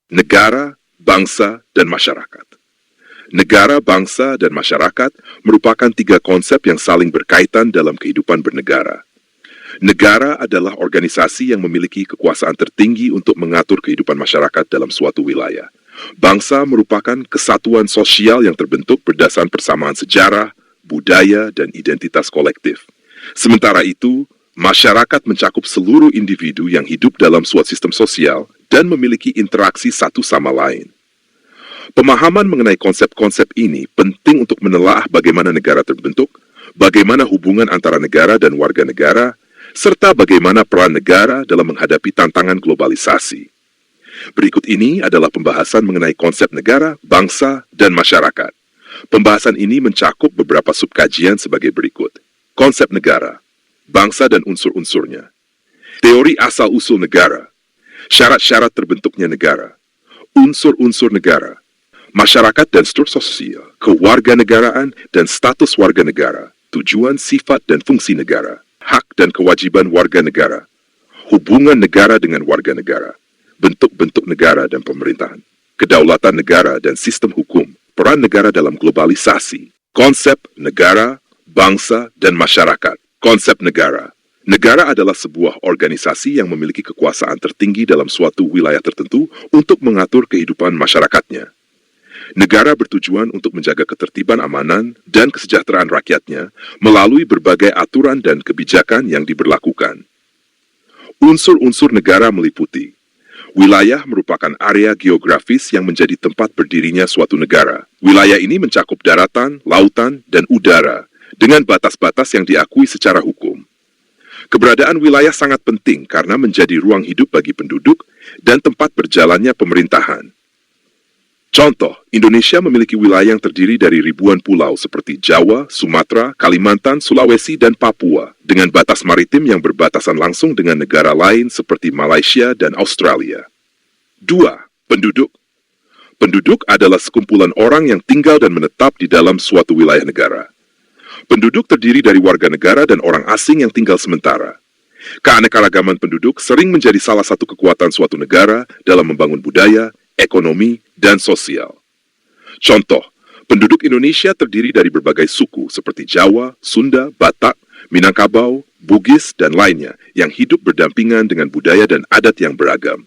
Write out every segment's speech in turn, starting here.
Negara, bangsa, dan masyarakat. Negara, bangsa, dan masyarakat merupakan tiga konsep yang saling berkaitan dalam kehidupan bernegara. Negara adalah organisasi yang memiliki kekuasaan tertinggi untuk mengatur kehidupan masyarakat dalam suatu wilayah. Bangsa merupakan kesatuan sosial yang terbentuk berdasarkan persamaan sejarah, budaya, dan identitas kolektif. Sementara itu, masyarakat mencakup seluruh individu yang hidup dalam suatu sistem sosial dan memiliki interaksi satu sama lain. Pemahaman mengenai konsep-konsep ini penting untuk menelaah bagaimana negara terbentuk, bagaimana hubungan antara negara dan warga negara, serta bagaimana peran negara dalam menghadapi tantangan globalisasi. Berikut ini adalah pembahasan mengenai konsep negara, bangsa, dan masyarakat. Pembahasan ini mencakup beberapa subkajian sebagai berikut. Konsep negara, bangsa dan unsur-unsurnya. Teori asal-usul negara, syarat-syarat terbentuknya negara, unsur-unsur negara, masyarakat dan struktur sosial, kewarganegaraan dan status warga negara, tujuan, sifat, dan fungsi negara, hak dan kewajiban warga negara, hubungan negara dengan warga negara, bentuk-bentuk negara dan pemerintahan, kedaulatan negara dan sistem hukum, peran negara dalam globalisasi, konsep negara, bangsa, dan masyarakat. Konsep negara. Negara adalah sebuah organisasi yang memiliki kekuasaan tertinggi dalam suatu wilayah tertentu untuk mengatur kehidupan masyarakatnya. Negara bertujuan untuk menjaga ketertiban amanan dan kesejahteraan rakyatnya melalui berbagai aturan dan kebijakan yang diberlakukan. Unsur-unsur negara meliputi wilayah merupakan area geografis yang menjadi tempat berdirinya suatu negara. Wilayah ini mencakup daratan, lautan, dan udara dengan batas-batas yang diakui secara hukum. Keberadaan wilayah sangat penting karena menjadi ruang hidup bagi penduduk dan tempat berjalannya pemerintahan. Contoh, Indonesia memiliki wilayah yang terdiri dari ribuan pulau seperti Jawa, Sumatera, Kalimantan, Sulawesi, dan Papua, dengan batas maritim yang berbatasan langsung dengan negara lain seperti Malaysia dan Australia. 2. Penduduk. Penduduk adalah sekumpulan orang yang tinggal dan menetap di dalam suatu wilayah negara. Penduduk terdiri dari warga negara dan orang asing yang tinggal sementara. Keanekaragaman penduduk sering menjadi salah satu kekuatan suatu negara dalam membangun budaya, ekonomi, dan sosial. Contoh, penduduk Indonesia terdiri dari berbagai suku seperti Jawa, Sunda, Batak, Minangkabau, Bugis, dan lainnya yang hidup berdampingan dengan budaya dan adat yang beragam.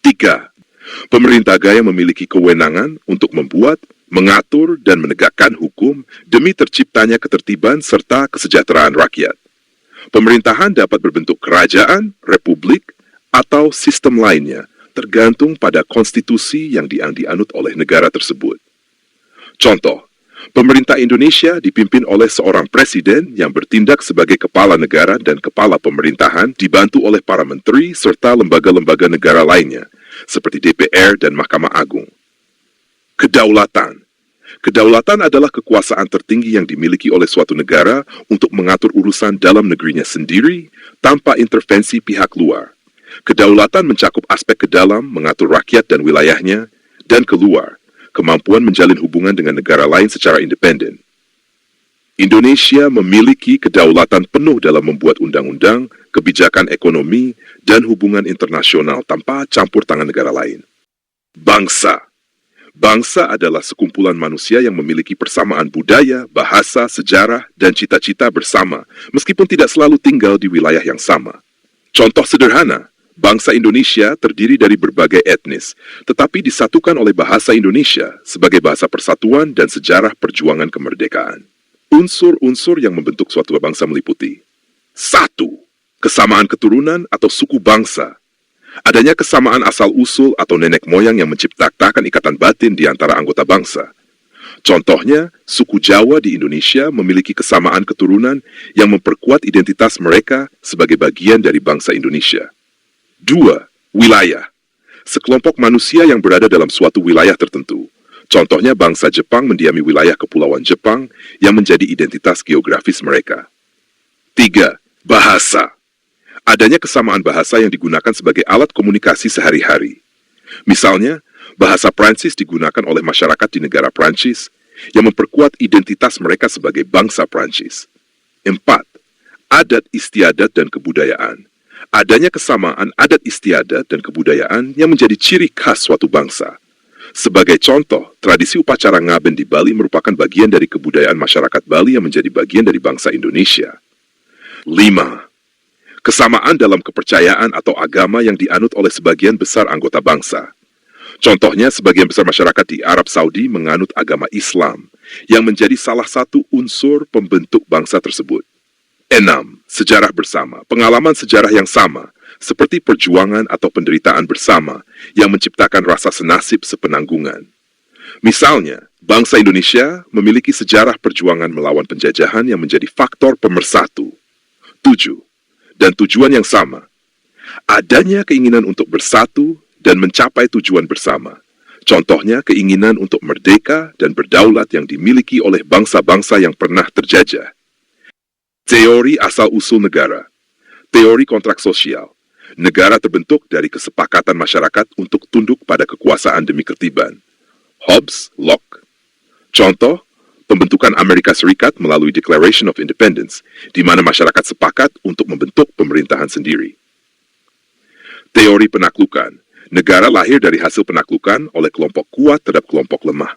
3. Pemerintah gaya memiliki kewenangan untuk membuat, mengatur, dan menegakkan hukum demi terciptanya ketertiban serta kesejahteraan rakyat. Pemerintahan dapat berbentuk kerajaan, republik, atau sistem lainnya, tergantung pada konstitusi yang dianut oleh negara tersebut. Contoh, pemerintah Indonesia dipimpin oleh seorang presiden yang bertindak sebagai kepala negara dan kepala pemerintahan dibantu oleh para menteri serta lembaga-lembaga negara lainnya, seperti DPR dan Mahkamah Agung. Kedaulatan. Kedaulatan adalah kekuasaan tertinggi yang dimiliki oleh suatu negara untuk mengatur urusan dalam negerinya sendiri tanpa intervensi pihak luar. Kedaulatan mencakup aspek ke dalam, mengatur rakyat dan wilayahnya, dan keluar, kemampuan menjalin hubungan dengan negara lain secara independen. Indonesia memiliki kedaulatan penuh dalam membuat undang-undang, kebijakan ekonomi, dan hubungan internasional tanpa campur tangan negara lain. Bangsa. Bangsa adalah sekumpulan manusia yang memiliki persamaan budaya, bahasa, sejarah, dan cita-cita bersama, meskipun tidak selalu tinggal di wilayah yang sama. Contoh sederhana, bangsa Indonesia terdiri dari berbagai etnis, tetapi disatukan oleh bahasa Indonesia sebagai bahasa persatuan dan sejarah perjuangan kemerdekaan. Unsur-unsur yang membentuk suatu bangsa meliputi 1. Kesamaan keturunan atau suku bangsa. Adanya kesamaan asal-usul atau nenek moyang yang menciptakan ikatan batin di antara anggota bangsa. Contohnya, suku Jawa di Indonesia memiliki kesamaan keturunan yang memperkuat identitas mereka sebagai bagian dari bangsa Indonesia. 2. Wilayah. Sekelompok manusia yang berada dalam suatu wilayah tertentu. Contohnya bangsa Jepang mendiami wilayah Kepulauan Jepang yang menjadi identitas geografis mereka. 3. Bahasa. Adanya kesamaan bahasa yang digunakan sebagai alat komunikasi sehari-hari. Misalnya, bahasa Prancis digunakan oleh masyarakat di negara Prancis yang memperkuat identitas mereka sebagai bangsa Prancis. 4. Adat istiadat dan kebudayaan. Adanya kesamaan adat istiadat dan kebudayaan yang menjadi ciri khas suatu bangsa. Sebagai contoh, tradisi upacara ngaben di Bali merupakan bagian dari kebudayaan masyarakat Bali yang menjadi bagian dari bangsa Indonesia. 5. Kesamaan dalam kepercayaan atau agama yang dianut oleh sebagian besar anggota bangsa. Contohnya, sebagian besar masyarakat di Arab Saudi menganut agama Islam, yang menjadi salah satu unsur pembentuk bangsa tersebut. 6. Sejarah bersama, pengalaman sejarah yang sama, seperti perjuangan atau penderitaan bersama yang menciptakan rasa senasib sepenanggungan. Misalnya, bangsa Indonesia memiliki sejarah perjuangan melawan penjajahan yang menjadi faktor pemersatu. 7. Dan tujuan yang sama. Adanya keinginan untuk bersatu dan mencapai tujuan bersama. Contohnya, keinginan untuk merdeka dan berdaulat yang dimiliki oleh bangsa-bangsa yang pernah terjajah. Teori asal-usul negara. Teori kontrak sosial. Negara terbentuk dari kesepakatan masyarakat untuk tunduk pada kekuasaan demi ketertiban. Hobbes, Locke. Contoh, pembentukan Amerika Serikat melalui Declaration of Independence, di mana masyarakat sepakat untuk membentuk pemerintahan sendiri. Teori penaklukan. Negara lahir dari hasil penaklukan oleh kelompok kuat terhadap kelompok lemah.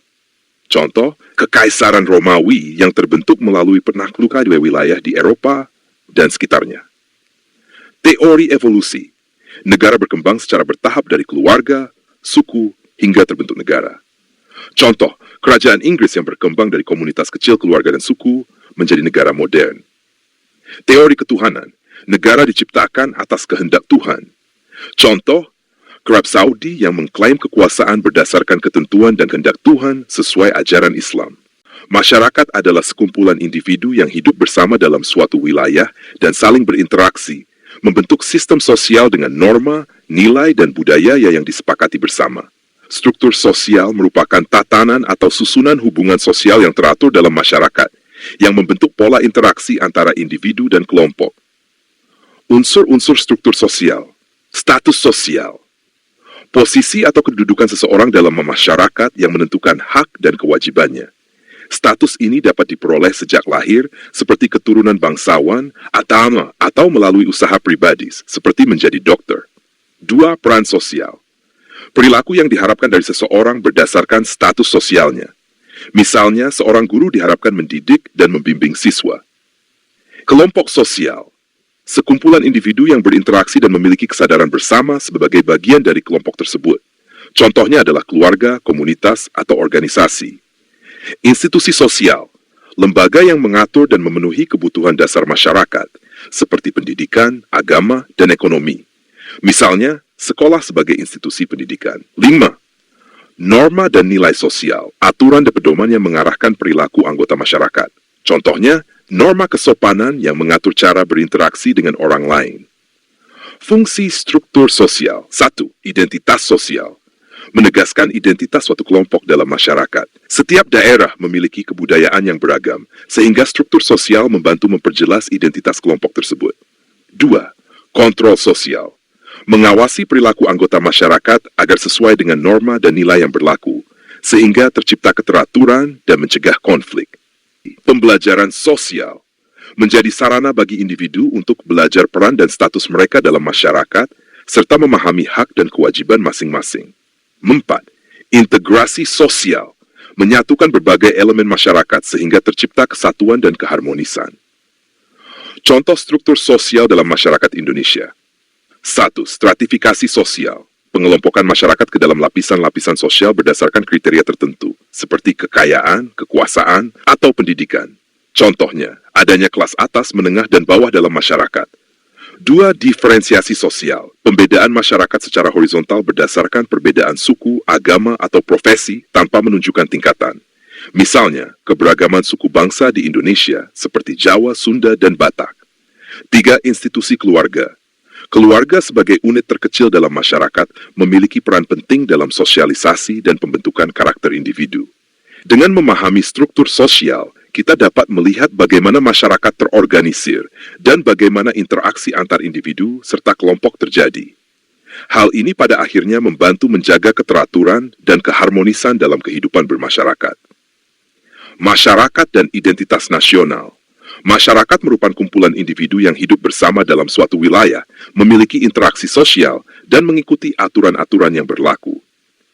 Contoh, Kekaisaran Romawi yang terbentuk melalui penaklukan di wilayah di Eropa dan sekitarnya. Teori evolusi. Negara berkembang secara bertahap dari keluarga, suku, hingga terbentuk negara. Contoh, kerajaan Inggris yang berkembang dari komunitas kecil keluarga dan suku menjadi negara modern. Teori ketuhanan. Negara diciptakan atas kehendak Tuhan. Contoh, Arab Saudi yang mengklaim kekuasaan berdasarkan ketentuan dan kehendak Tuhan sesuai ajaran Islam. Masyarakat adalah sekumpulan individu yang hidup bersama dalam suatu wilayah dan saling berinteraksi, membentuk sistem sosial dengan norma, nilai, dan budaya yang disepakati bersama. Struktur sosial merupakan tatanan atau susunan hubungan sosial yang teratur dalam masyarakat, yang membentuk pola interaksi antara individu dan kelompok. Unsur-unsur struktur sosial. Status sosial. Posisi atau kedudukan seseorang dalam masyarakat yang menentukan hak dan kewajibannya. Status ini dapat diperoleh sejak lahir, seperti keturunan bangsawan, atau melalui usaha pribadi, seperti menjadi dokter. 2. Peran sosial. Perilaku yang diharapkan dari seseorang berdasarkan status sosialnya. Misalnya, seorang guru diharapkan mendidik dan membimbing siswa. Kelompok sosial. Sekumpulan individu yang berinteraksi dan memiliki kesadaran bersama sebagai bagian dari kelompok tersebut. Contohnya adalah keluarga, komunitas, atau organisasi. Institusi sosial, lembaga yang mengatur dan memenuhi kebutuhan dasar masyarakat, seperti pendidikan, agama, dan ekonomi. Misalnya, sekolah sebagai institusi pendidikan. 5. Norma dan nilai sosial, aturan dan pedoman yang mengarahkan perilaku anggota masyarakat. Contohnya, norma kesopanan yang mengatur cara berinteraksi dengan orang lain. Fungsi struktur sosial. 1. Identitas sosial. Menegaskan identitas suatu kelompok dalam masyarakat. Setiap daerah memiliki kebudayaan yang beragam, sehingga struktur sosial membantu memperjelas identitas kelompok tersebut. 2. Kontrol sosial. Mengawasi perilaku anggota masyarakat agar sesuai dengan norma dan nilai yang berlaku, sehingga tercipta keteraturan dan mencegah konflik. Pembelajaran sosial menjadi sarana bagi individu untuk belajar peran dan status mereka dalam masyarakat, serta memahami hak dan kewajiban masing-masing. 4. Integrasi sosial menyatukan berbagai elemen masyarakat sehingga tercipta kesatuan dan keharmonisan. Contoh struktur sosial dalam masyarakat Indonesia. 1. Stratifikasi sosial. Pengelompokan masyarakat ke dalam lapisan-lapisan sosial berdasarkan kriteria tertentu, seperti kekayaan, kekuasaan, atau pendidikan. Contohnya, adanya kelas atas, menengah, dan bawah dalam masyarakat. 2. Diferensiasi sosial. Pembedaan masyarakat secara horizontal berdasarkan perbedaan suku, agama, atau profesi tanpa menunjukkan tingkatan. Misalnya, keberagaman suku bangsa di Indonesia seperti Jawa, Sunda, dan Batak. 3. Institusi keluarga. Keluarga sebagai unit terkecil dalam masyarakat memiliki peran penting dalam sosialisasi dan pembentukan karakter individu. Dengan memahami struktur sosial, kita dapat melihat bagaimana masyarakat terorganisir dan bagaimana interaksi antar individu serta kelompok terjadi. Hal ini pada akhirnya membantu menjaga keteraturan dan keharmonisan dalam kehidupan bermasyarakat. Masyarakat dan identitas nasional. Masyarakat merupakan kumpulan individu yang hidup bersama dalam suatu wilayah, memiliki interaksi sosial, dan mengikuti aturan-aturan yang berlaku.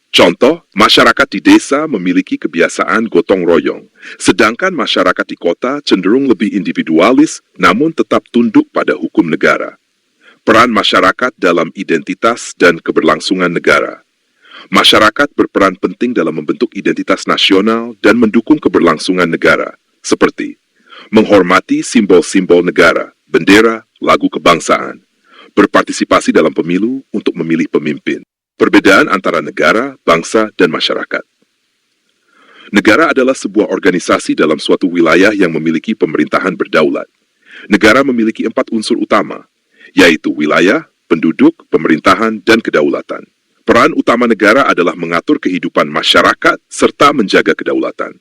Contoh, masyarakat di desa memiliki kebiasaan gotong royong, sedangkan masyarakat di kota cenderung lebih individualis namun tetap tunduk pada hukum negara. Peran masyarakat dalam identitas dan keberlangsungan negara. Masyarakat berperan penting dalam membentuk identitas nasional dan mendukung keberlangsungan negara, seperti menghormati simbol-simbol negara, bendera, lagu kebangsaan, berpartisipasi dalam pemilu untuk memilih pemimpin. Perbedaan antara negara, bangsa, dan masyarakat. Negara adalah sebuah organisasi dalam suatu wilayah yang memiliki pemerintahan berdaulat. Negara memiliki 4 unsur utama, yaitu wilayah, penduduk, pemerintahan, dan kedaulatan. Peran utama negara adalah mengatur kehidupan masyarakat serta menjaga kedaulatan.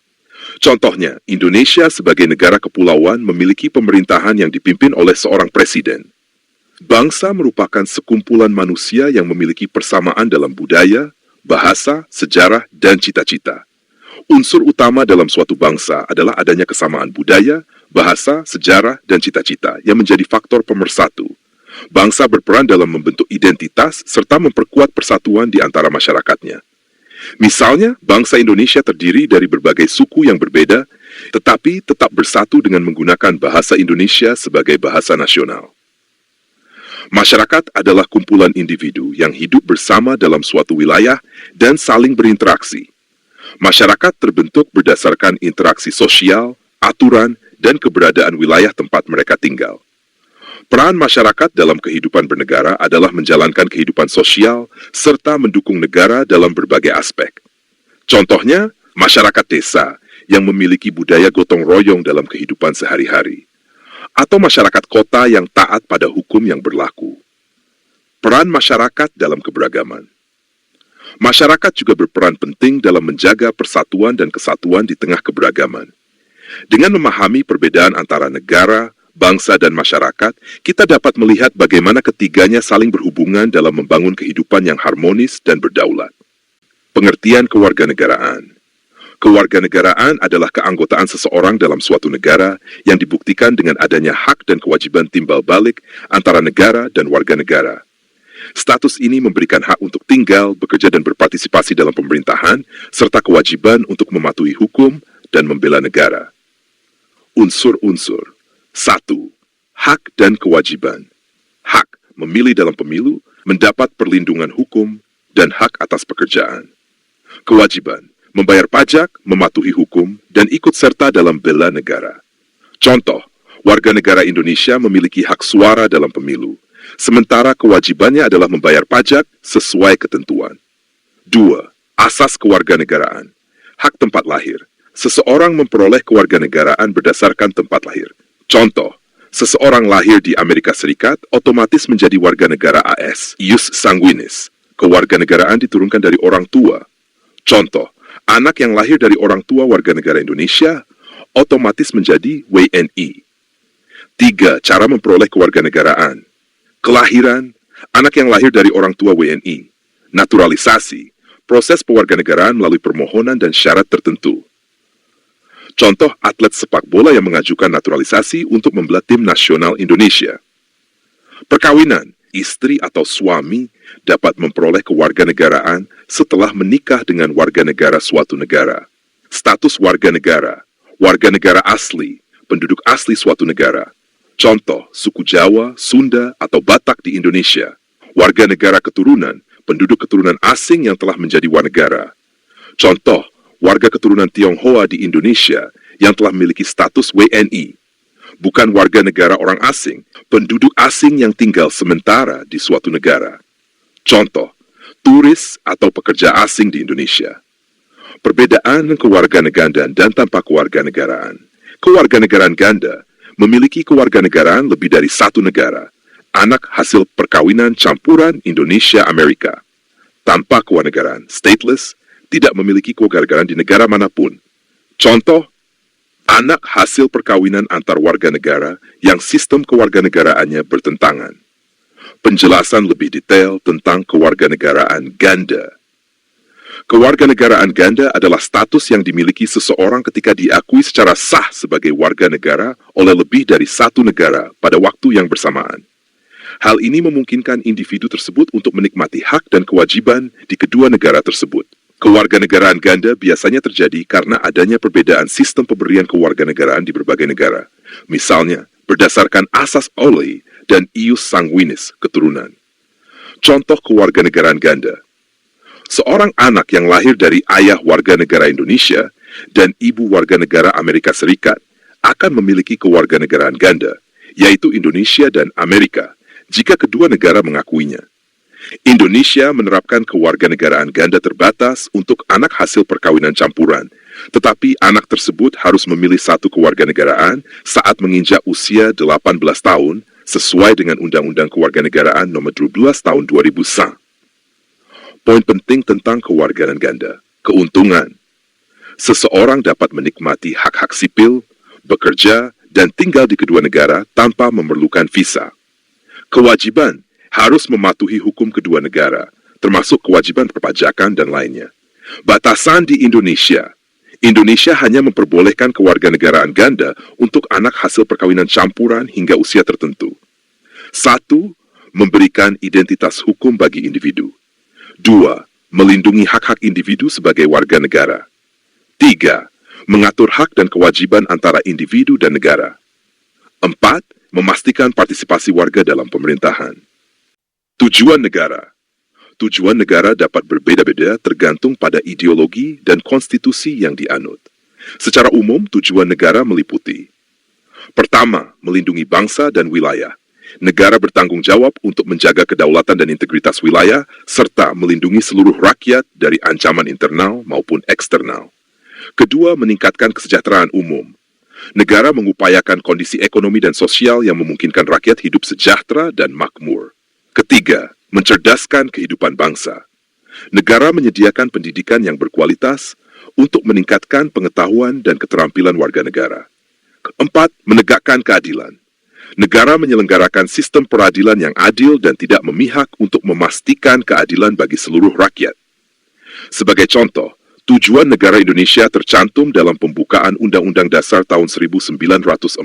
Contohnya, Indonesia sebagai negara kepulauan memiliki pemerintahan yang dipimpin oleh seorang presiden. Bangsa merupakan sekumpulan manusia yang memiliki persamaan dalam budaya, bahasa, sejarah, dan cita-cita. Unsur utama dalam suatu bangsa adalah adanya kesamaan budaya, bahasa, sejarah, dan cita-cita yang menjadi faktor pemersatu. Bangsa berperan dalam membentuk identitas serta memperkuat persatuan di antara masyarakatnya. Misalnya, bangsa Indonesia terdiri dari berbagai suku yang berbeda, tetapi tetap bersatu dengan menggunakan bahasa Indonesia sebagai bahasa nasional. Masyarakat adalah kumpulan individu yang hidup bersama dalam suatu wilayah dan saling berinteraksi. Masyarakat terbentuk berdasarkan interaksi sosial, aturan, dan keberadaan wilayah tempat mereka tinggal. Peran masyarakat dalam kehidupan bernegara adalah menjalankan kehidupan sosial serta mendukung negara dalam berbagai aspek. Contohnya, masyarakat desa yang memiliki budaya gotong royong dalam kehidupan sehari-hari, atau masyarakat kota yang taat pada hukum yang berlaku. Peran masyarakat dalam keberagaman. Masyarakat juga berperan penting dalam menjaga persatuan dan kesatuan di tengah keberagaman. Dengan memahami perbedaan antara negara, bangsa, dan masyarakat, kita dapat melihat bagaimana ketiganya saling berhubungan dalam membangun kehidupan yang harmonis dan berdaulat. Pengertian kewarganegaraan. Kewarganegaraan adalah keanggotaan seseorang dalam suatu negara yang dibuktikan dengan adanya hak dan kewajiban timbal balik antara negara dan warga negara. Status ini memberikan hak untuk tinggal, bekerja, dan berpartisipasi dalam pemerintahan, serta kewajiban untuk mematuhi hukum dan membela negara. Unsur-unsur. 1. Hak dan kewajiban. Hak memilih dalam pemilu, mendapat perlindungan hukum, dan hak atas pekerjaan. Kewajiban membayar pajak, mematuhi hukum, dan ikut serta dalam bela negara. Contoh, warga negara Indonesia memiliki hak suara dalam pemilu, sementara kewajibannya adalah membayar pajak sesuai ketentuan. 2. Asas kewarganegaraan. Hak tempat lahir. Seseorang memperoleh kewarganegaraan berdasarkan tempat lahir. Contoh, seseorang lahir di Amerika Serikat otomatis menjadi warga negara AS, ius sanguinis. Kewarganegaraan diturunkan dari orang tua. Contoh, anak yang lahir dari orang tua warga negara Indonesia otomatis menjadi WNI. 3. Cara memperoleh kewarganegaraan. Kelahiran, anak yang lahir dari orang tua WNI. Naturalisasi, proses pewarganegaraan melalui permohonan dan syarat tertentu. Contoh atlet sepak bola yang mengajukan naturalisasi untuk membela tim nasional Indonesia. Perkawinan, istri atau suami dapat memperoleh kewarganegaraan setelah menikah dengan warga negara suatu negara. Status warga negara asli, penduduk asli suatu negara. Contoh, suku Jawa, Sunda, atau Batak di Indonesia. Warga negara keturunan, penduduk keturunan asing yang telah menjadi warga negara. Contoh, warga keturunan Tionghoa di Indonesia yang telah memiliki status WNI. Bukan warga negara orang asing, penduduk asing yang tinggal sementara di suatu negara. Contoh, turis atau pekerja asing di Indonesia. Perbedaan kewarganegaraan dan tanpa kewarganegaraan. Kewarganegaraan ganda memiliki kewarganegaraan lebih dari satu negara, anak hasil perkawinan campuran Indonesia-Amerika. Tanpa kewarganegaraan, stateless, tidak memiliki kewarganegaraan di negara manapun. Contoh, anak hasil perkawinan antar warga negara yang sistem kewarganegaraannya bertentangan. Penjelasan lebih detail tentang kewarganegaraan ganda. Kewarganegaraan ganda adalah status yang dimiliki seseorang ketika diakui secara sah sebagai warga negara oleh lebih dari satu negara pada waktu yang bersamaan. Hal ini memungkinkan individu tersebut untuk menikmati hak dan kewajiban di kedua negara tersebut. Kewarganegaraan ganda biasanya terjadi karena adanya perbedaan sistem pemberian kewarganegaraan di berbagai negara. Misalnya, berdasarkan asas Oley dan ius sanguinis keturunan. Contoh kewarganegaraan ganda. Seorang anak yang lahir dari ayah warga negara Indonesia dan ibu warga negara Amerika Serikat akan memiliki kewarganegaraan ganda, yaitu Indonesia dan Amerika, jika kedua negara mengakuinya. Indonesia menerapkan kewarganegaraan ganda terbatas untuk anak hasil perkawinan campuran, tetapi anak tersebut harus memilih satu kewarganegaraan saat menginjak usia 18 tahun sesuai dengan Undang-Undang Kewarganegaraan Nomor 12 Tahun 2001. Poin penting tentang kewarganegaraan ganda. Keuntungan. Seseorang dapat menikmati hak-hak sipil, bekerja, dan tinggal di kedua negara tanpa memerlukan visa. Kewajiban harus mematuhi hukum kedua negara, termasuk kewajiban perpajakan dan lainnya. Batasan di Indonesia. Indonesia hanya memperbolehkan kewarganegaraan ganda untuk anak hasil perkawinan campuran hingga usia tertentu. 1. Memberikan identitas hukum bagi individu. 2. Melindungi hak-hak individu sebagai warga negara. 3. Mengatur hak dan kewajiban antara individu dan negara. 4. Memastikan partisipasi warga dalam pemerintahan. Tujuan negara. Tujuan negara dapat berbeda-beda tergantung pada ideologi dan konstitusi yang dianut. Secara umum, tujuan negara meliputi: pertama, melindungi bangsa dan wilayah. Negara bertanggung jawab untuk menjaga kedaulatan dan integritas wilayah, serta melindungi seluruh rakyat dari ancaman internal maupun eksternal. Kedua, meningkatkan kesejahteraan umum. Negara mengupayakan kondisi ekonomi dan sosial yang memungkinkan rakyat hidup sejahtera dan makmur. Ketiga, mencerdaskan kehidupan bangsa. Negara menyediakan pendidikan yang berkualitas untuk meningkatkan pengetahuan dan keterampilan warga negara. Keempat, menegakkan keadilan. Negara menyelenggarakan sistem peradilan yang adil dan tidak memihak untuk memastikan keadilan bagi seluruh rakyat. Sebagai contoh, tujuan negara Indonesia tercantum dalam pembukaan Undang-Undang Dasar tahun 1945,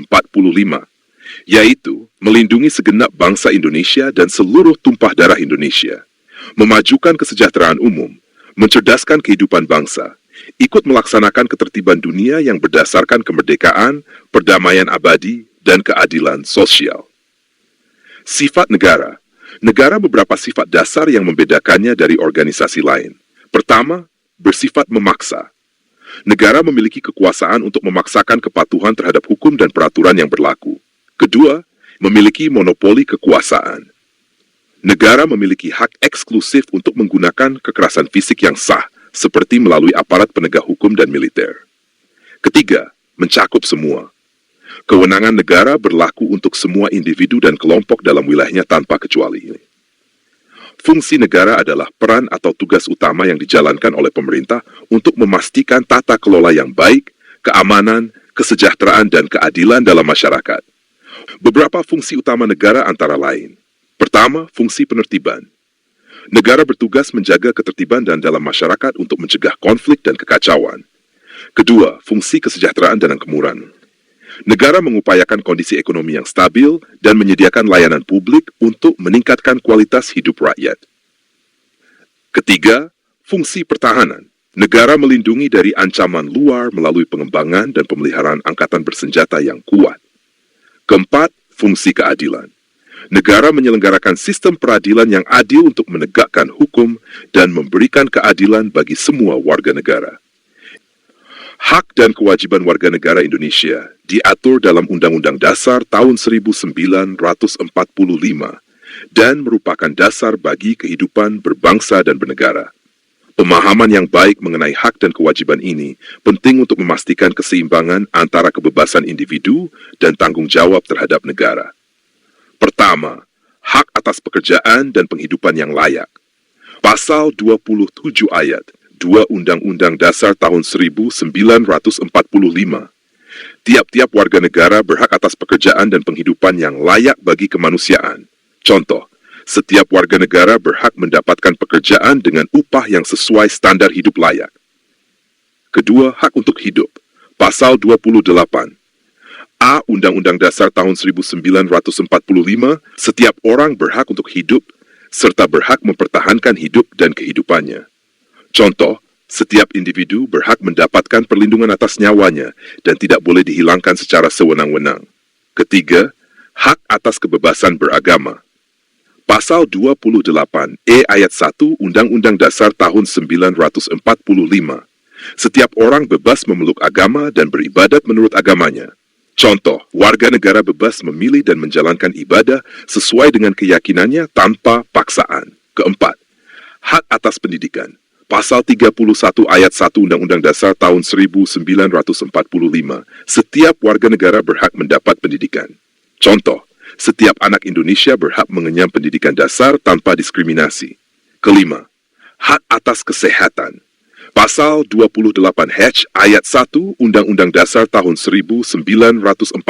yaitu melindungi segenap bangsa Indonesia dan seluruh tumpah darah Indonesia, memajukan kesejahteraan umum, mencerdaskan kehidupan bangsa, ikut melaksanakan ketertiban dunia yang berdasarkan kemerdekaan, perdamaian abadi, dan keadilan sosial. Sifat negara. Negara beberapa sifat dasar yang membedakannya dari organisasi lain. Pertama, bersifat memaksa. Negara memiliki kekuasaan untuk memaksakan kepatuhan terhadap hukum dan peraturan yang berlaku. Kedua, memiliki monopoli kekuasaan. Negara memiliki hak eksklusif untuk menggunakan kekerasan fisik yang sah, seperti melalui aparat penegak hukum dan militer. Ketiga, mencakup semua. Kewenangan negara berlaku untuk semua individu dan kelompok dalam wilayahnya tanpa kecuali. Fungsi negara adalah peran atau tugas utama yang dijalankan oleh pemerintah untuk memastikan tata kelola yang baik, keamanan, kesejahteraan, dan keadilan dalam masyarakat. Beberapa fungsi utama negara antara lain. Pertama, fungsi penertiban. Negara bertugas menjaga ketertiban dan dalam masyarakat untuk mencegah konflik dan kekacauan. Kedua, fungsi kesejahteraan dan kemakmuran. Negara mengupayakan kondisi ekonomi yang stabil dan menyediakan layanan publik untuk meningkatkan kualitas hidup rakyat. Ketiga, fungsi pertahanan. Negara melindungi dari ancaman luar melalui pengembangan dan pemeliharaan angkatan bersenjata yang kuat. Keempat, fungsi keadilan. Negara menyelenggarakan sistem peradilan yang adil untuk menegakkan hukum dan memberikan keadilan bagi semua warga negara. Hak dan kewajiban warga negara Indonesia diatur dalam Undang-Undang Dasar tahun 1945 dan merupakan dasar bagi kehidupan berbangsa dan bernegara. Pemahaman yang baik mengenai hak dan kewajiban ini penting untuk memastikan keseimbangan antara kebebasan individu dan tanggung jawab terhadap negara. Pertama, hak atas pekerjaan dan penghidupan yang layak. Pasal 27 ayat 2 Undang-Undang Dasar tahun 1945. Tiap-tiap warga negara berhak atas pekerjaan dan penghidupan yang layak bagi kemanusiaan. Contoh, Setiap warga negara berhak mendapatkan pekerjaan dengan upah yang sesuai standar hidup layak. Kedua, hak untuk hidup. Pasal 28. A. Undang-Undang Dasar tahun 1945, setiap orang berhak untuk hidup, serta berhak mempertahankan hidup dan kehidupannya. Contoh, setiap individu berhak mendapatkan perlindungan atas nyawanya dan tidak boleh dihilangkan secara sewenang-wenang. Ketiga, hak atas kebebasan beragama. Pasal 28E ayat 1 Undang-Undang Dasar tahun 1945. Setiap orang bebas memeluk agama dan beribadat menurut agamanya. Contoh, warga negara bebas memilih dan menjalankan ibadah sesuai dengan keyakinannya tanpa paksaan. Keempat, hak atas pendidikan. Pasal 31 ayat 1 Undang-Undang Dasar tahun 1945. Setiap warga negara berhak mendapat pendidikan. Contoh, setiap anak Indonesia berhak mengenyam pendidikan dasar tanpa diskriminasi. Kelima, hak atas kesehatan. Pasal 28H ayat 1 Undang-Undang Dasar tahun 1945.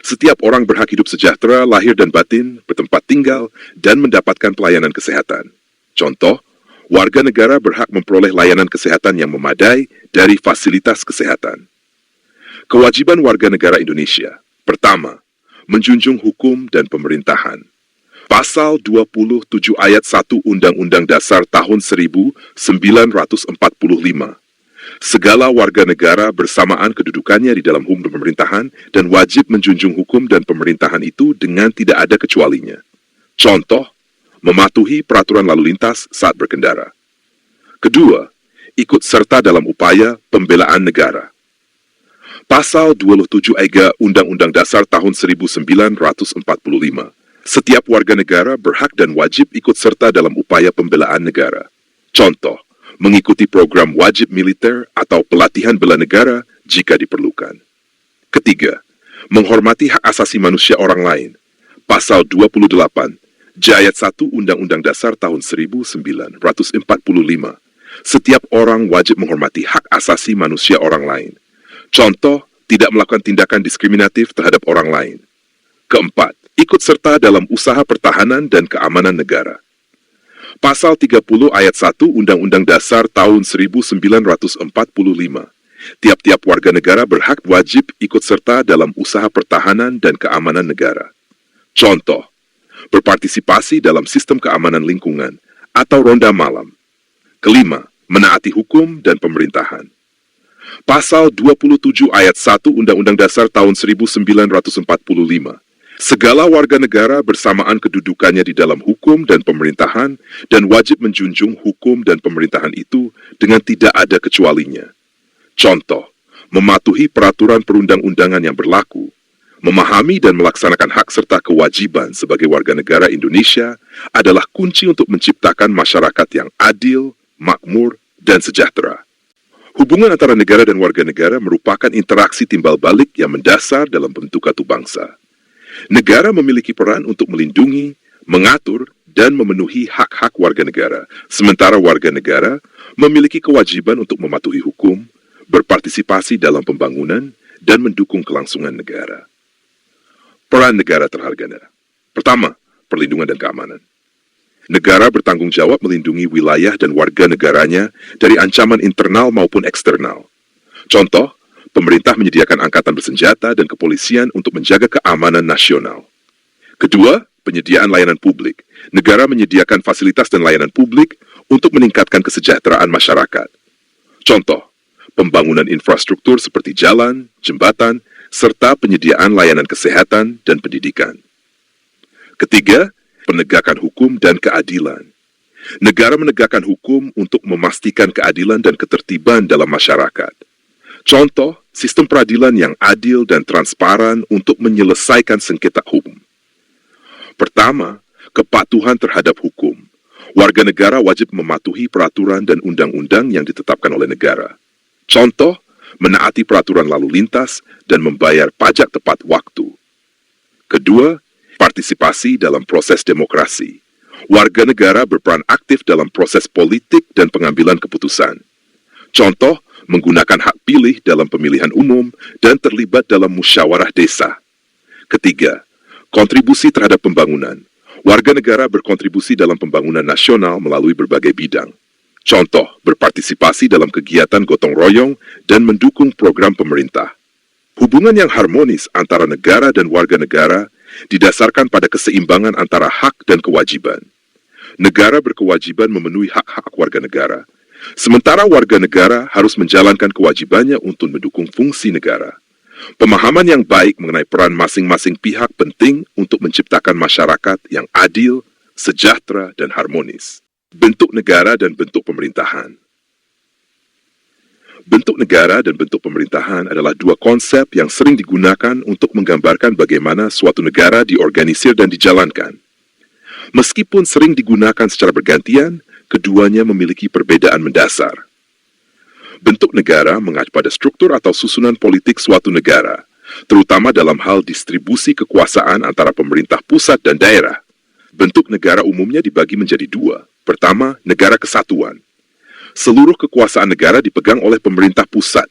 Setiap orang berhak hidup sejahtera, lahir dan batin, bertempat tinggal, dan mendapatkan pelayanan kesehatan. Contoh, warga negara berhak memperoleh layanan kesehatan yang memadai dari fasilitas kesehatan. Kewajiban warga negara Indonesia. Pertama, menjunjung hukum dan pemerintahan. Pasal 27 ayat 1 Undang-Undang Dasar tahun 1945. Segala warga negara bersamaan kedudukannya di dalam hukum dan pemerintahan dan wajib menjunjung hukum dan pemerintahan itu dengan tidak ada kecualinya. Contoh, mematuhi peraturan lalu lintas saat berkendara. Kedua, ikut serta dalam upaya pembelaan negara. Pasal 27 Undang-Undang Dasar tahun 1945. Setiap warga negara berhak dan wajib ikut serta dalam upaya pembelaan negara. Contoh, mengikuti program wajib militer atau pelatihan bela negara jika diperlukan. Ketiga, menghormati hak asasi manusia orang lain. Pasal 28, Ayat 1 Undang-Undang Dasar tahun 1945. Setiap orang wajib menghormati hak asasi manusia orang lain. Contoh, tidak melakukan tindakan diskriminatif terhadap orang lain. Keempat, ikut serta dalam usaha pertahanan dan keamanan negara. Pasal 30 ayat 1 Undang-Undang Dasar tahun 1945. Tiap-tiap warga negara berhak wajib ikut serta dalam usaha pertahanan dan keamanan negara. Contoh, berpartisipasi dalam sistem keamanan lingkungan atau ronda malam. Kelima, menaati hukum dan pemerintahan. Pasal 27 ayat 1 Undang-Undang Dasar tahun 1945. Segala warga negara bersamaan kedudukannya di dalam hukum dan pemerintahan dan wajib menjunjung hukum dan pemerintahan itu dengan tidak ada kecualinya. Contoh, mematuhi peraturan perundang-undangan yang berlaku, memahami dan melaksanakan hak serta kewajiban sebagai warga negara Indonesia adalah kunci untuk menciptakan masyarakat yang adil, makmur, dan sejahtera. Hubungan antara negara dan warga negara merupakan interaksi timbal balik yang mendasar dalam bentuk satu bangsa. Negara memiliki peran untuk melindungi, mengatur, dan memenuhi hak-hak warga negara, sementara warga negara memiliki kewajiban untuk mematuhi hukum, berpartisipasi dalam pembangunan, dan mendukung kelangsungan negara. Peran negara terhadap negara. Pertama, perlindungan dan keamanan. Negara bertanggung jawab melindungi wilayah dan warga negaranya dari ancaman internal maupun eksternal. Contoh, pemerintah menyediakan angkatan bersenjata dan kepolisian untuk menjaga keamanan nasional. Kedua, penyediaan layanan publik. Negara menyediakan fasilitas dan layanan publik untuk meningkatkan kesejahteraan masyarakat. Contoh, pembangunan infrastruktur seperti jalan, jembatan, serta penyediaan layanan kesehatan dan pendidikan. Ketiga, penegakan hukum dan keadilan. Negara menegakkan hukum untuk memastikan keadilan dan ketertiban dalam masyarakat. Contoh, sistem peradilan yang adil dan transparan untuk menyelesaikan sengketa hukum. Pertama, kepatuhan terhadap hukum. Warga negara wajib mematuhi peraturan dan undang-undang yang ditetapkan oleh negara. Contoh, menaati peraturan lalu lintas dan membayar pajak tepat waktu. Kedua, partisipasi dalam proses demokrasi. Warga negara berperan aktif dalam proses politik dan pengambilan keputusan. Contoh, menggunakan hak pilih dalam pemilihan umum dan terlibat dalam musyawarah desa. Ketiga, kontribusi terhadap pembangunan. Warga negara berkontribusi dalam pembangunan nasional melalui berbagai bidang. Contoh, berpartisipasi dalam kegiatan gotong royong dan mendukung program pemerintah. Hubungan yang harmonis antara negara dan warga negara didasarkan pada keseimbangan antara hak dan kewajiban. Negara berkewajiban memenuhi hak-hak warga negara, sementara warga negara harus menjalankan kewajibannya untuk mendukung fungsi negara. Pemahaman yang baik mengenai peran masing-masing pihak penting untuk menciptakan masyarakat yang adil, sejahtera, dan harmonis. Bentuk negara dan bentuk pemerintahan. Bentuk negara dan bentuk pemerintahan adalah dua konsep yang sering digunakan untuk menggambarkan bagaimana suatu negara diorganisir dan dijalankan. Meskipun sering digunakan secara bergantian, keduanya memiliki perbedaan mendasar. Bentuk negara mengacu pada struktur atau susunan politik suatu negara, terutama dalam hal distribusi kekuasaan antara pemerintah pusat dan daerah. Bentuk negara umumnya dibagi menjadi dua. Pertama, negara kesatuan. Seluruh kekuasaan negara dipegang oleh pemerintah pusat.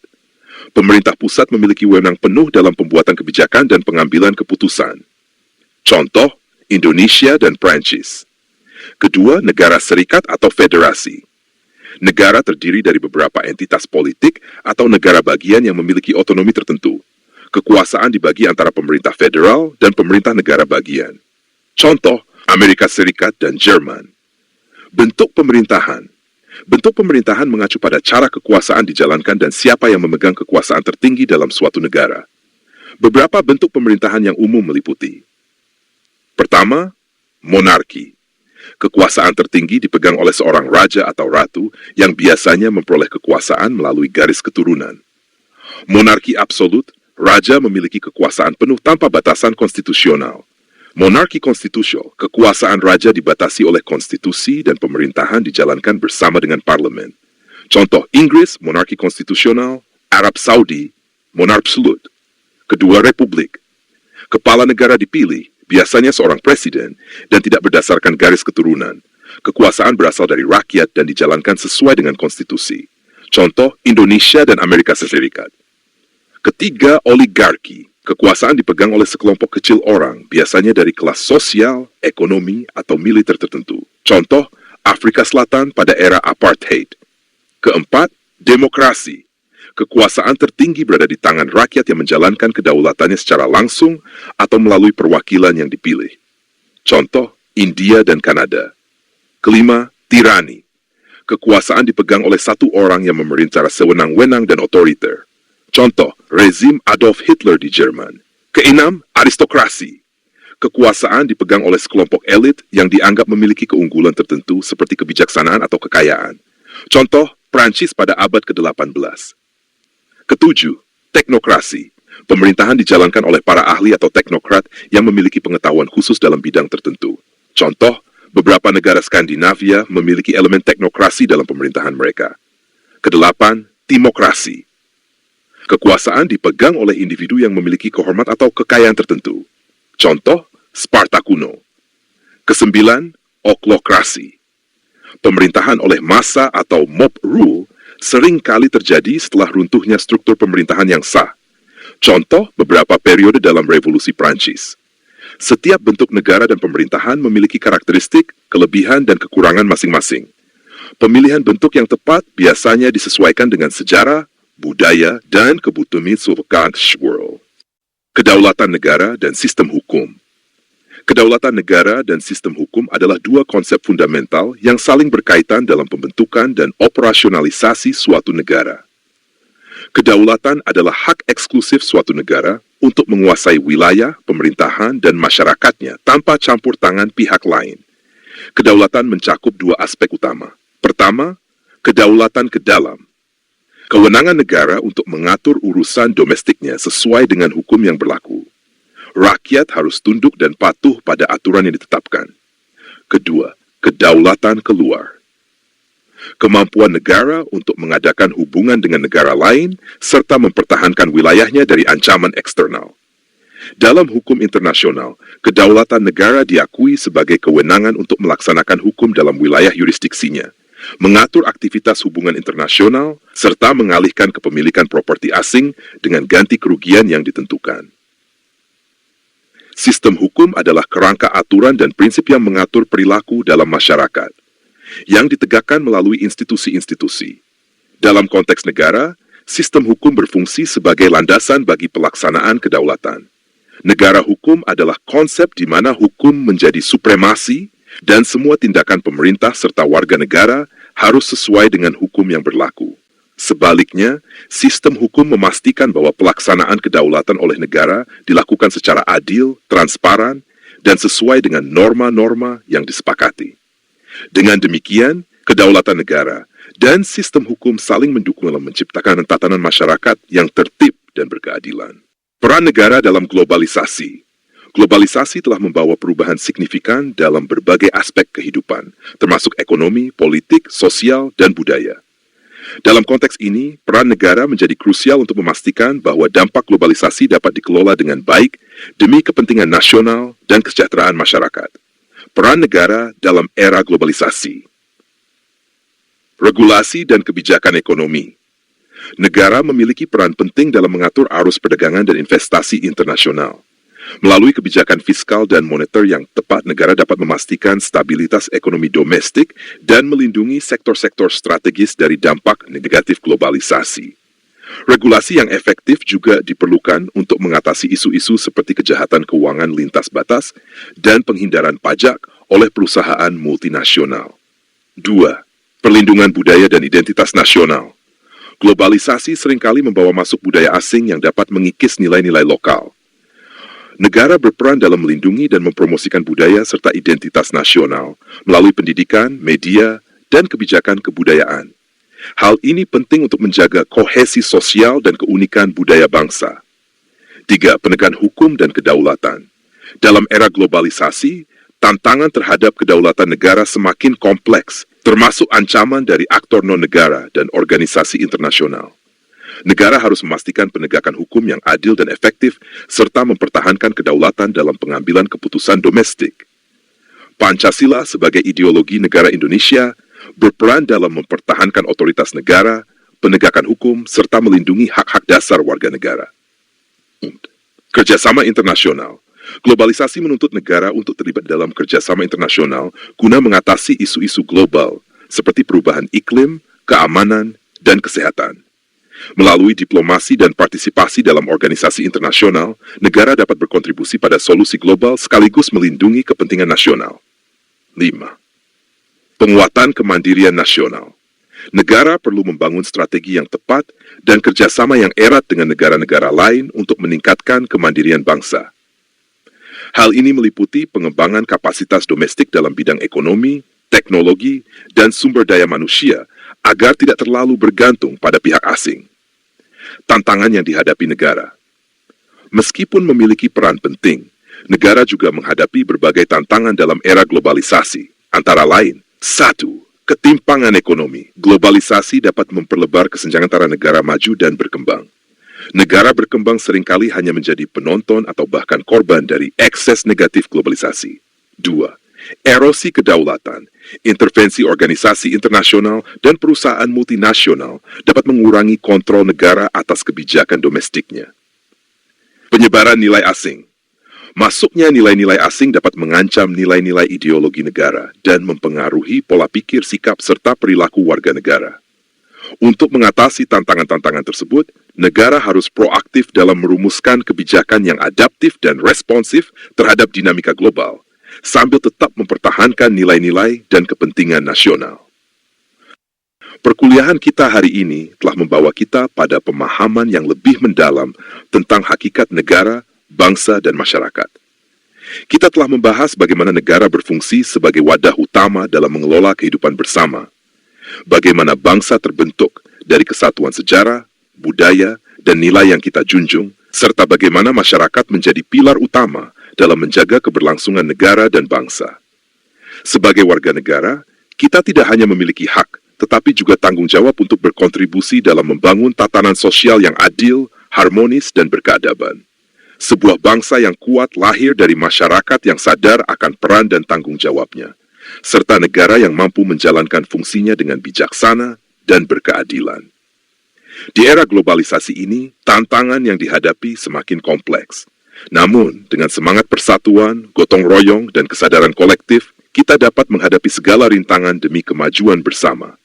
Pemerintah pusat memiliki wewenang penuh dalam pembuatan kebijakan dan pengambilan keputusan. Contoh, Indonesia dan Prancis. Kedua, negara serikat atau federasi. Negara terdiri dari beberapa entitas politik atau negara bagian yang memiliki otonomi tertentu. Kekuasaan dibagi antara pemerintah federal dan pemerintah negara bagian. Contoh, Amerika Serikat dan Jerman. Bentuk pemerintahan. Bentuk pemerintahan mengacu pada cara kekuasaan dijalankan dan siapa yang memegang kekuasaan tertinggi dalam suatu negara. Beberapa bentuk pemerintahan yang umum meliputi. Pertama, monarki. Kekuasaan tertinggi dipegang oleh seorang raja atau ratu yang biasanya memperoleh kekuasaan melalui garis keturunan. Monarki absolut, raja memiliki kekuasaan penuh tanpa batasan konstitusional. Monarki konstitusional, kekuasaan raja dibatasi oleh konstitusi dan pemerintahan dijalankan bersama dengan parlemen. Contoh, Inggris, monarki konstitusional, Arab Saudi, monarki absolut. Kedua, republik. Kepala negara dipilih, biasanya seorang presiden, dan tidak berdasarkan garis keturunan. Kekuasaan berasal dari rakyat dan dijalankan sesuai dengan konstitusi. Contoh, Indonesia dan Amerika Serikat. Ketiga, oligarki. Kekuasaan dipegang oleh sekelompok kecil orang, biasanya dari kelas sosial, ekonomi, atau militer tertentu. Contoh, Afrika Selatan pada era apartheid. Keempat, demokrasi. Kekuasaan tertinggi berada di tangan rakyat yang menjalankan kedaulatannya secara langsung atau melalui perwakilan yang dipilih. Contoh, India dan Kanada. Kelima, tirani. Kekuasaan dipegang oleh satu orang yang memerintah secara sewenang-wenang dan otoriter. Contoh, rezim Adolf Hitler di Jerman. Keenam, aristokrasi. Kekuasaan dipegang oleh sekelompok elit yang dianggap memiliki keunggulan tertentu seperti kebijaksanaan atau kekayaan. Contoh, Prancis pada abad ke-18. Ketujuh, teknokrasi. Pemerintahan dijalankan oleh para ahli atau teknokrat yang memiliki pengetahuan khusus dalam bidang tertentu. Contoh, beberapa negara Skandinavia memiliki elemen teknokrasi dalam pemerintahan mereka. Kedelapan, timokrasi. Kekuasaan dipegang oleh individu yang memiliki kehormatan atau kekayaan tertentu. Contoh, Sparta kuno. Kesembilan, oklokrasi. Pemerintahan oleh massa atau mob rule sering kali terjadi setelah runtuhnya struktur pemerintahan yang sah. Contoh, beberapa periode dalam Revolusi Prancis. Setiap bentuk negara dan pemerintahan memiliki karakteristik, kelebihan, dan kekurangan masing-masing. Pemilihan bentuk yang tepat biasanya disesuaikan dengan sejarah, budaya, dan kebutuhan world. Kedaulatan negara dan sistem hukum. Kedaulatan negara dan sistem hukum adalah dua konsep fundamental yang saling berkaitan dalam pembentukan dan operasionalisasi suatu negara. Kedaulatan adalah hak eksklusif suatu negara untuk menguasai wilayah, pemerintahan, dan masyarakatnya tanpa campur tangan pihak lain. Kedaulatan mencakup dua aspek utama. Pertama, kedaulatan ke dalam. Kewenangan negara untuk mengatur urusan domestiknya sesuai dengan hukum yang berlaku. Rakyat harus tunduk dan patuh pada aturan yang ditetapkan. Kedua, kedaulatan keluar. Kemampuan negara untuk mengadakan hubungan dengan negara lain serta mempertahankan wilayahnya dari ancaman eksternal. Dalam hukum internasional, kedaulatan negara diakui sebagai kewenangan untuk melaksanakan hukum dalam wilayah yurisdiksinya, mengatur aktivitas hubungan internasional, serta mengalihkan kepemilikan properti asing dengan ganti kerugian yang ditentukan. Sistem hukum adalah kerangka aturan dan prinsip yang mengatur perilaku dalam masyarakat, yang ditegakkan melalui institusi-institusi. Dalam konteks negara, sistem hukum berfungsi sebagai landasan bagi pelaksanaan kedaulatan. Negara hukum adalah konsep di mana hukum menjadi supremasi dan semua tindakan pemerintah serta warga negara harus sesuai dengan hukum yang berlaku. Sebaliknya, sistem hukum memastikan bahwa pelaksanaan kedaulatan oleh negara dilakukan secara adil, transparan, dan sesuai dengan norma-norma yang disepakati. Dengan demikian, kedaulatan negara dan sistem hukum saling mendukung dalam menciptakan tatanan masyarakat yang tertib dan berkeadilan. Peran negara dalam globalisasi. Globalisasi telah membawa perubahan signifikan dalam berbagai aspek kehidupan, termasuk ekonomi, politik, sosial, dan budaya. Dalam konteks ini, peran negara menjadi krusial untuk memastikan bahwa dampak globalisasi dapat dikelola dengan baik demi kepentingan nasional dan kesejahteraan masyarakat. Peran negara dalam era globalisasi. Regulasi dan kebijakan ekonomi. Negara memiliki peran penting dalam mengatur arus perdagangan dan investasi internasional. Melalui kebijakan fiskal dan moneter yang tepat, negara dapat memastikan stabilitas ekonomi domestik dan melindungi sektor-sektor strategis dari dampak negatif globalisasi. Regulasi yang efektif juga diperlukan untuk mengatasi isu-isu seperti kejahatan keuangan lintas batas dan penghindaran pajak oleh perusahaan multinasional. 2. Perlindungan budaya dan identitas nasional. Globalisasi seringkali membawa masuk budaya asing yang dapat mengikis nilai-nilai lokal. Negara berperan dalam melindungi dan mempromosikan budaya serta identitas nasional melalui pendidikan, media, dan kebijakan kebudayaan. Hal ini penting untuk menjaga kohesi sosial dan keunikan budaya bangsa. 3. Penegakan hukum dan kedaulatan. Dalam era globalisasi, tantangan terhadap kedaulatan negara semakin kompleks, termasuk ancaman dari aktor non-negara dan organisasi internasional. Negara harus memastikan penegakan hukum yang adil dan efektif, serta mempertahankan kedaulatan dalam pengambilan keputusan domestik. Pancasila sebagai ideologi negara Indonesia berperan dalam mempertahankan otoritas negara, penegakan hukum, serta melindungi hak-hak dasar warga negara. Kerjasama internasional. Globalisasi menuntut negara untuk terlibat dalam kerjasama internasional guna mengatasi isu-isu global seperti perubahan iklim, keamanan, dan kesehatan. Melalui diplomasi dan partisipasi dalam organisasi internasional, negara dapat berkontribusi pada solusi global sekaligus melindungi kepentingan nasional. 5. Penguatan kemandirian nasional. Negara perlu membangun strategi yang tepat dan kerjasama yang erat dengan negara-negara lain untuk meningkatkan kemandirian bangsa. Hal ini meliputi pengembangan kapasitas domestik dalam bidang ekonomi, teknologi, dan sumber daya manusia agar tidak terlalu bergantung pada pihak asing. Tantangan yang dihadapi negara. Meskipun memiliki peran penting, negara juga menghadapi berbagai tantangan dalam era globalisasi, antara lain, 1. Ketimpangan ekonomi. Globalisasi dapat memperlebar kesenjangan antara negara maju dan berkembang. Negara berkembang seringkali hanya menjadi penonton atau bahkan korban dari ekses negatif globalisasi. 2. Erosi kedaulatan. Intervensi organisasi internasional dan perusahaan multinasional dapat mengurangi kontrol negara atas kebijakan domestiknya. Penyebaran nilai asing. Masuknya nilai-nilai asing dapat mengancam nilai-nilai ideologi negara dan mempengaruhi pola pikir, sikap, serta perilaku warga negara. Untuk mengatasi tantangan-tantangan tersebut, negara harus proaktif dalam merumuskan kebijakan yang adaptif dan responsif terhadap dinamika global, sambil tetap mempertahankan nilai-nilai dan kepentingan nasional. Perkuliahan kita hari ini telah membawa kita pada pemahaman yang lebih mendalam tentang hakikat negara, bangsa, dan masyarakat. Kita telah membahas bagaimana negara berfungsi sebagai wadah utama dalam mengelola kehidupan bersama, bagaimana bangsa terbentuk dari kesatuan sejarah, budaya, dan nilai yang kita junjung, serta bagaimana masyarakat menjadi pilar utama dalam menjaga keberlangsungan negara dan bangsa. Sebagai warga negara, kita tidak hanya memiliki hak, tetapi juga tanggung jawab untuk berkontribusi dalam membangun tatanan sosial yang adil, harmonis, dan berkeadaban. Sebuah bangsa yang kuat lahir dari masyarakat yang sadar akan peran dan tanggung jawabnya, serta negara yang mampu menjalankan fungsinya dengan bijaksana dan berkeadilan. Di era globalisasi ini, tantangan yang dihadapi semakin kompleks. Namun, dengan semangat persatuan, gotong royong, dan kesadaran kolektif, kita dapat menghadapi segala rintangan demi kemajuan bersama.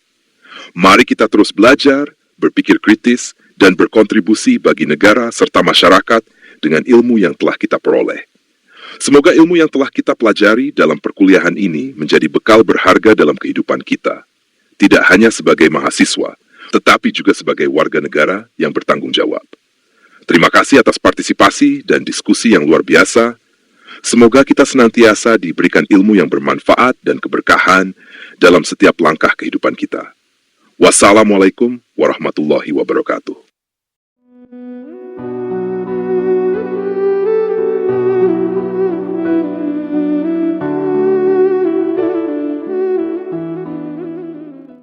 Mari kita terus belajar, berpikir kritis, dan berkontribusi bagi negara serta masyarakat dengan ilmu yang telah kita peroleh. Semoga ilmu yang telah kita pelajari dalam perkuliahan ini menjadi bekal berharga dalam kehidupan kita, tidak hanya sebagai mahasiswa, tetapi juga sebagai warga negara yang bertanggung jawab. Terima kasih atas partisipasi dan diskusi yang luar biasa. Semoga kita senantiasa diberikan ilmu yang bermanfaat dan keberkahan dalam setiap langkah kehidupan kita. Wassalamualaikum warahmatullahi wabarakatuh.